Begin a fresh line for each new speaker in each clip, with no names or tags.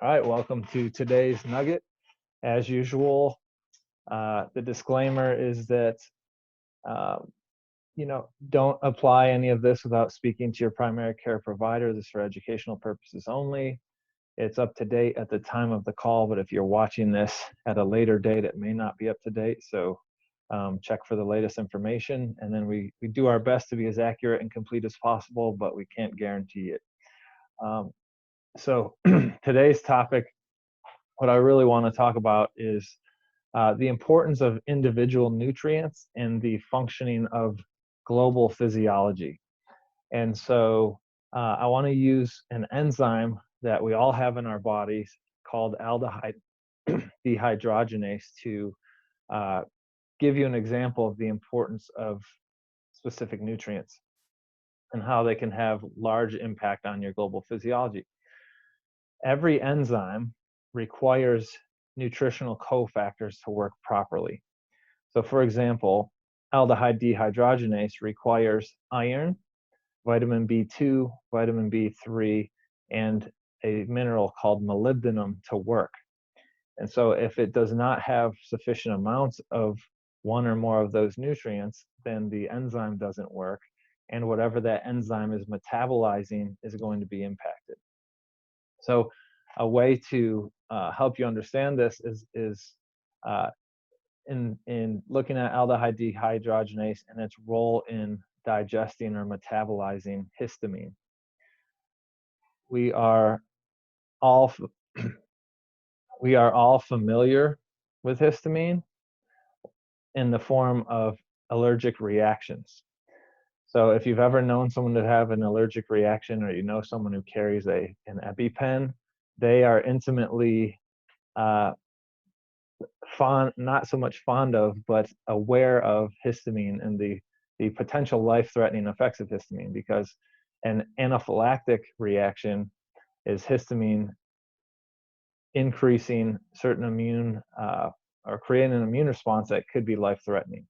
All right, welcome to today's nugget. As usual, the disclaimer is that uh, don't apply any of this without speaking to your primary care provider. This is for educational purposes only. It's up to date at the time of the call, but if you're watching this at a later date, it may not be up to date. So check for the latest information, and then we do our best to be as accurate and complete as possible, but we can't guarantee it. So today's topic, what I really want to talk about is the importance of individual nutrients and the functioning of global physiology. And so I want to use an enzyme that we all have in our bodies called aldehyde dehydrogenase to give you an example of the importance of specific nutrients and how they can have large impact on your global physiology. Every enzyme requires nutritional cofactors to work properly. So for example, aldehyde dehydrogenase requires iron, vitamin B2, vitamin B3, and a mineral called molybdenum to work. And so if it does not have sufficient amounts of one or more of those nutrients, then the enzyme doesn't work, and whatever that enzyme is metabolizing is going to be impacted. So a way to help you understand this is in looking at aldehyde dehydrogenase and its role in digesting or metabolizing histamine. We are all familiar with histamine in the form of allergic reactions. So if you've ever known someone to have an allergic reaction, or you know someone who carries an EpiPen, they are intimately not so much fond of, but aware of histamine and the potential life-threatening effects of histamine, because an anaphylactic reaction is histamine increasing certain immune or creating an immune response that could be life-threatening.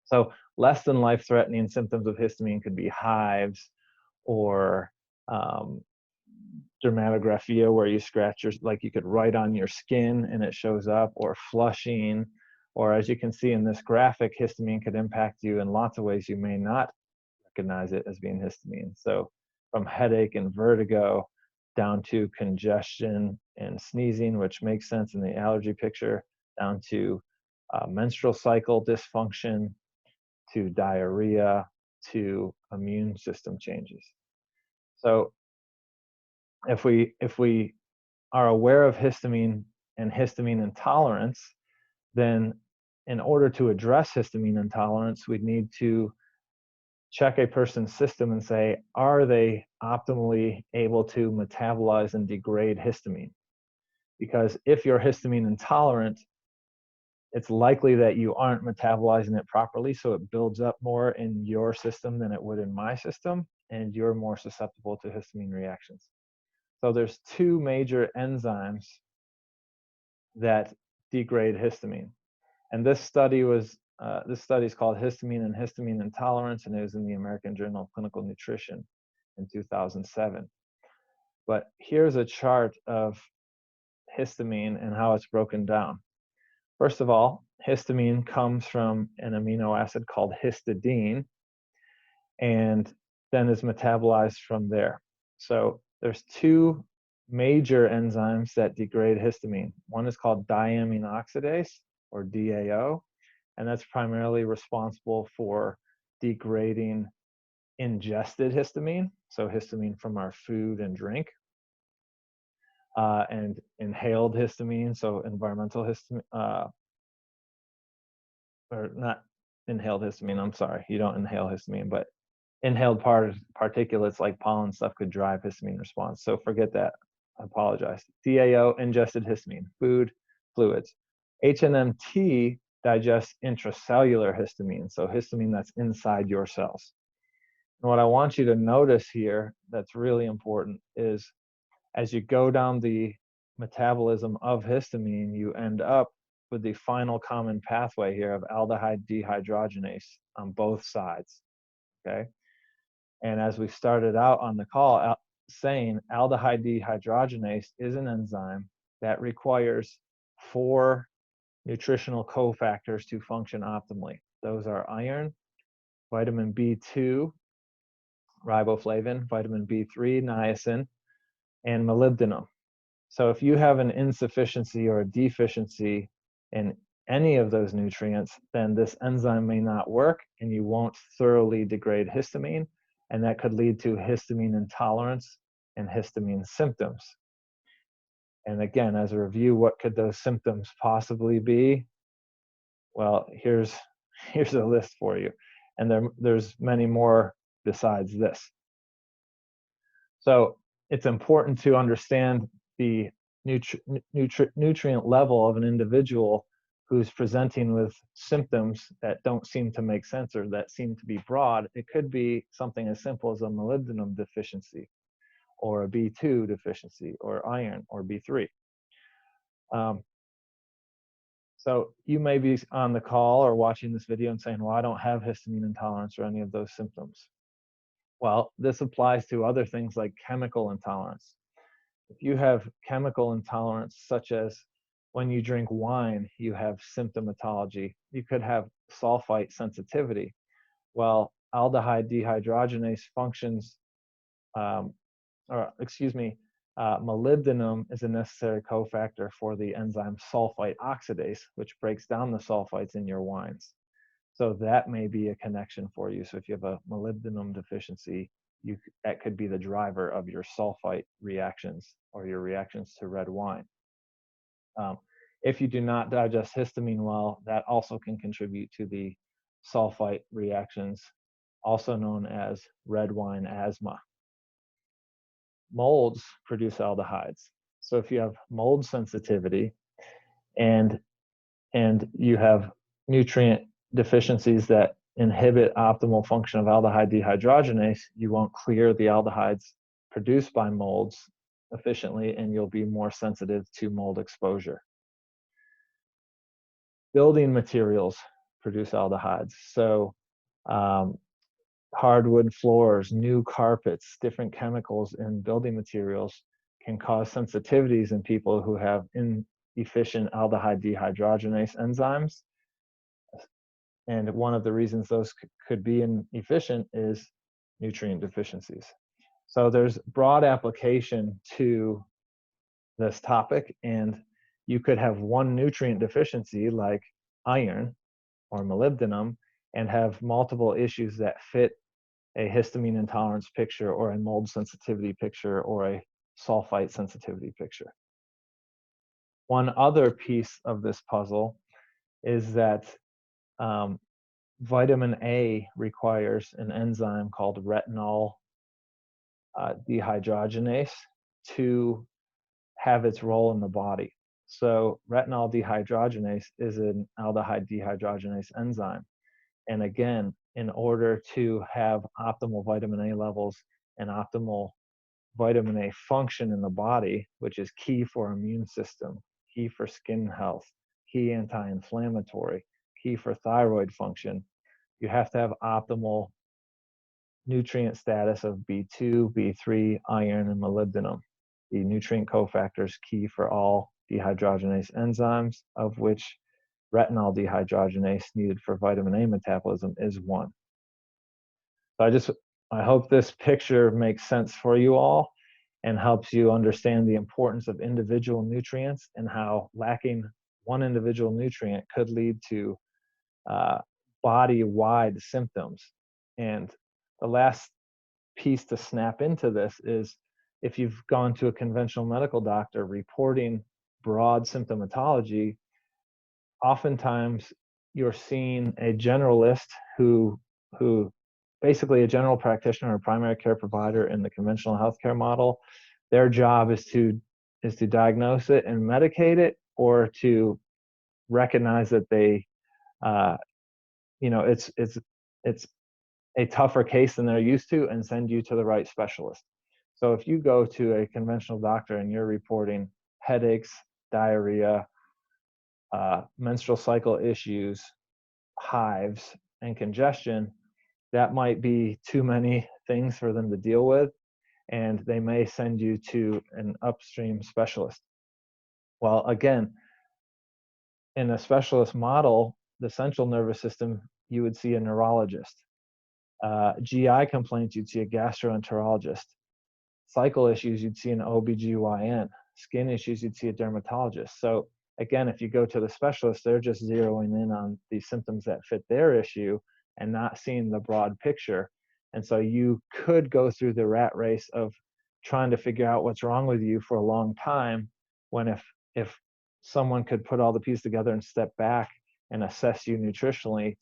So less than life-threatening symptoms of histamine could be hives or dermatographia, where you scratch like you could write on your skin and it shows up, or flushing, or as you can see in this graphic, histamine could impact you in lots of ways you may not recognize it as being histamine. So from headache and vertigo down to congestion and sneezing, which makes sense in the allergy picture, down to menstrual cycle dysfunction, to diarrhea, to immune system changes. So if we are aware of histamine and histamine intolerance, then in order to address histamine intolerance, we'd need to check a person's system and say, are they optimally able to metabolize and degrade histamine? Because if you're histamine intolerant, it's likely that you aren't metabolizing it properly, so it builds up more in your system than it would in my system, and you're more susceptible to histamine reactions. So there's two major enzymes that degrade histamine, and this study is called Histamine and Histamine Intolerance, and it was in the American Journal of Clinical Nutrition in 2007. But here's a chart of histamine and how it's broken down. First of all, histamine comes from an amino acid called histidine, and then is metabolized from there. So there's two major enzymes that degrade histamine. One is called diamine oxidase, or DAO, and that's primarily responsible for degrading ingested histamine, so histamine from our food and drink, and inhaled histamine, so environmental histamine, or not inhaled histamine, I'm sorry, you don't inhale histamine, but inhaled particulates like pollen stuff could drive histamine response. So forget that. I apologize. DAO, ingested histamine, food, fluids. HNMT digests intracellular histamine, so histamine that's inside your cells. And what I want you to notice here that's really important is as you go down the metabolism of histamine, you end up with the final common pathway here of aldehyde dehydrogenase on both sides, okay? And as we started out on the call, saying aldehyde dehydrogenase is an enzyme that requires 4 nutritional cofactors to function optimally. Those are iron, vitamin B2, riboflavin, vitamin B3, niacin, and molybdenum. So if you have an insufficiency or a deficiency in any of those nutrients, then this enzyme may not work and you won't thoroughly degrade histamine, and that could lead to histamine intolerance and histamine symptoms. And again, as a review, what could those symptoms possibly be? Well, here's a list for you, and there's many more besides this. So it's important to understand the nutrient level of an individual who's presenting with symptoms that don't seem to make sense or that seem to be broad. It could be something as simple as a molybdenum deficiency or a B2 deficiency or iron or B3. So you may be on the call or watching this video and saying, well, I don't have histamine intolerance or any of those symptoms. Well, this applies to other things like chemical intolerance. If you have chemical intolerance, such as when you drink wine, you have symptomatology. You could have sulfite sensitivity. Well, aldehyde dehydrogenase functions, molybdenum is a necessary cofactor for the enzyme sulfite oxidase, which breaks down the sulfites in your wines. So that may be a connection for you. So if you have a molybdenum deficiency, that could be the driver of your sulfite reactions or your reactions to red wine. If you do not digest histamine well, that also can contribute to the sulfite reactions, also known as red wine asthma. Molds produce aldehydes. So if you have mold sensitivity and you have nutrient deficiencies that inhibit optimal function of aldehyde dehydrogenase, you won't clear the aldehydes produced by molds efficiently, and you'll be more sensitive to mold exposure. Building materials produce aldehydes. So hardwood floors, new carpets, different chemicals in building materials can cause sensitivities in people who have inefficient aldehyde dehydrogenase enzymes. And one of the reasons those could be inefficient is nutrient deficiencies. So there's broad application to this topic, and you could have one nutrient deficiency like iron or molybdenum and have multiple issues that fit a histamine intolerance picture or a mold sensitivity picture or a sulfite sensitivity picture. One other piece of this puzzle is that vitamin A requires an enzyme called retinol dehydrogenase to have its role in the body. So retinol dehydrogenase is an aldehyde dehydrogenase enzyme. And again, in order to have optimal vitamin A levels and optimal vitamin A function in the body, which is key for immune system, key for skin health, key anti-inflammatory, key for thyroid function, you have to have optimal nutrient status of B2, B3, iron, and molybdenum. The nutrient cofactors key for all dehydrogenase enzymes, of which retinol dehydrogenase needed for vitamin A metabolism is one. So I hope this picture makes sense for you all and helps you understand the importance of individual nutrients and how lacking one individual nutrient could lead to body-wide symptoms. And the last piece to snap into this is if you've gone to a conventional medical doctor reporting broad symptomatology, oftentimes you're seeing a generalist who basically a general practitioner or primary care provider in the conventional healthcare model. Their job is to diagnose it and medicate it, or to recognize that they it's a tougher case than they're used to and send you to the right specialist. So if you go to a conventional doctor and you're reporting headaches, diarrhea, menstrual cycle issues, hives, and congestion, that might be too many things for them to deal with. and they may send you to an upstream specialist. Well, again, in a specialist model, the central nervous system, you would see a neurologist. GI complaints, you'd see a gastroenterologist. Cycle issues, you'd see an OBGYN. Skin issues, you'd see a dermatologist. So again, if you go to the specialist, they're just zeroing in on the symptoms that fit their issue and not seeing the broad picture. And so you could go through the rat race of trying to figure out what's wrong with you for a long time, when if someone could put all the pieces together and step back and assess you nutritionally,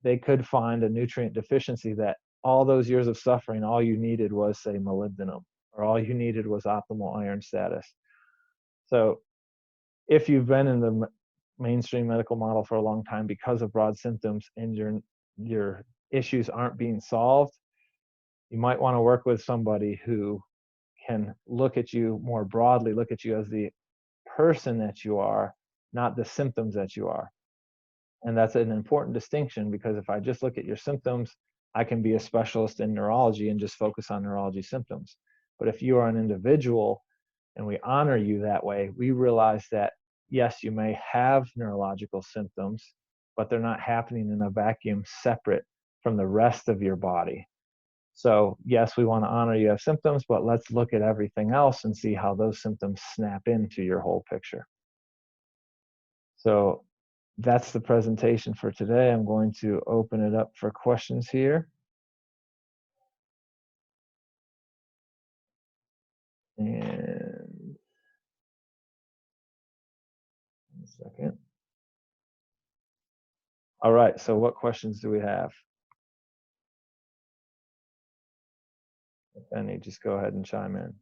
they could find a nutrient deficiency that all those years of suffering, all you needed was, say, molybdenum, or all you needed was optimal iron status. So if you've been in the mainstream medical model for a long time because of broad symptoms and your issues aren't being solved, you might want to work with somebody who can look at you more broadly, look at you as the person that you are, not the symptoms that you are. And that's an important distinction, because if I just look at your symptoms, I can be a specialist in neurology and just focus on neurology symptoms. But if you are an individual and we honor you that way, we realize that, yes, you may have neurological symptoms, but they're not happening in a vacuum separate from the rest of your body. So yes, we want to honor you have symptoms, but let's look at everything else and see how those symptoms snap into your whole picture. So that's the presentation for today. I'm going to open it up for questions here. And 1 second. All right, so what questions do we have? If any, just go ahead and chime in.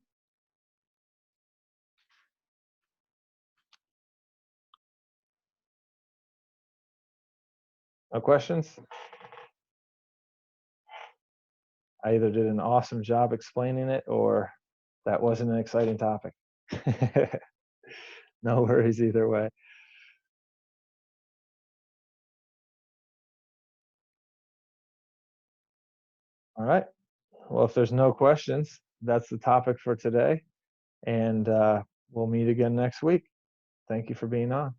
No questions? I either did an awesome job explaining it, or that wasn't an exciting topic. No worries either way. All right. Well, if there's no questions, that's the topic for today. And we'll meet again next week. Thank you for being on.